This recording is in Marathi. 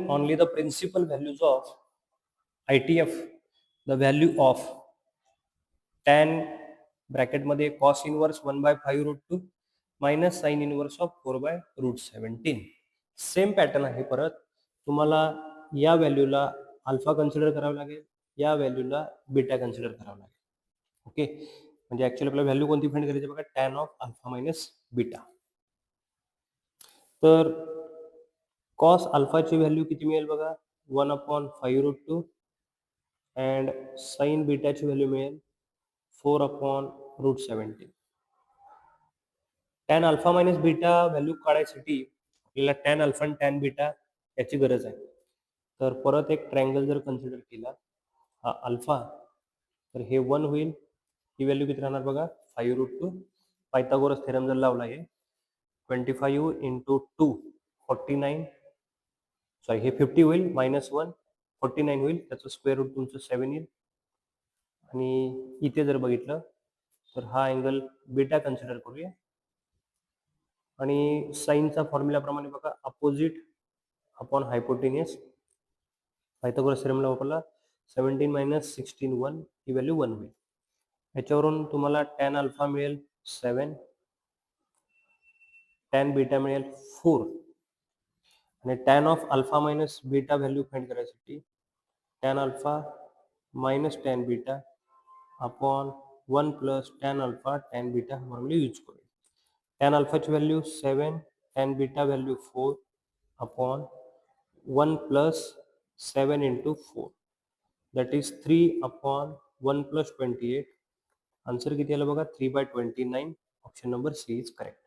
only the principal values of ITF, the value of tan bracket मध्ये cos inverse 1/5√2 minus sin inverse of 4/√17. Same pattern आहे. परत तुम्हाला या व्हॅल्यूला अल्फा कन्सिडर करावं लागेल, या व्हॅल्यूला बीटा कन्सिडर करावं लागेल. ओके, म्हणजे ऍक्च्युअली आपल्याला व्हॅल्यू कोणती फाइंड करायची बघा, tan of alpha minus beta. तर कॉस अल्फाची व्हॅल्यू किती मिळेल बघा, 1/5√2 अँड साइन बीटाची व्हॅल्यू मिळेल 4/√17. Tan alpha minus beta value काढायसाठी आपल्याला टॅन अल्फा आणि टॅन बीटा याची गरज आहे. तर परत एक ट्रायंगल जर कन्सिडर केला, हा अल्फा, तर हे 1 होईल. ही व्हॅल्यू किती राहणार बघा, 5√2. पायथागोरस थेरम जर लावला आहे, 25 इंटू 2 49, सॉरी हे 50 होईल, -1 49 होईल, त्याचं स्क्वेअर रूट तुमचं 7 येईल. आणि इथे जर बघितलं तर हा अँगल बीटा कन्सिडर करूया. आणि साईनचा फॉर्म्युलाप्रमाणे बघा, अपोजिट अपॉन हायपोटेनियस, पायथागोरस थेरमला वापरला, 17 - 16 1, ही व्हॅल्यू 1 होईल. ह्याच्यावरून तुम्हाला टॅन अल्फा मिळेल 7, टॅन बीटा मिळेल 4, आणि tan of alpha minus beta value find करायसाठी tan alpha minus tan beta upon 1 plus tan alpha tan beta formula use करूया. टॅन अल्फाची value 7, tan beta value 4 upon 1 plus 7 into 4, that is 3/1 + 28. Answer किती आलं बघा, 3/29. Option number C is correct.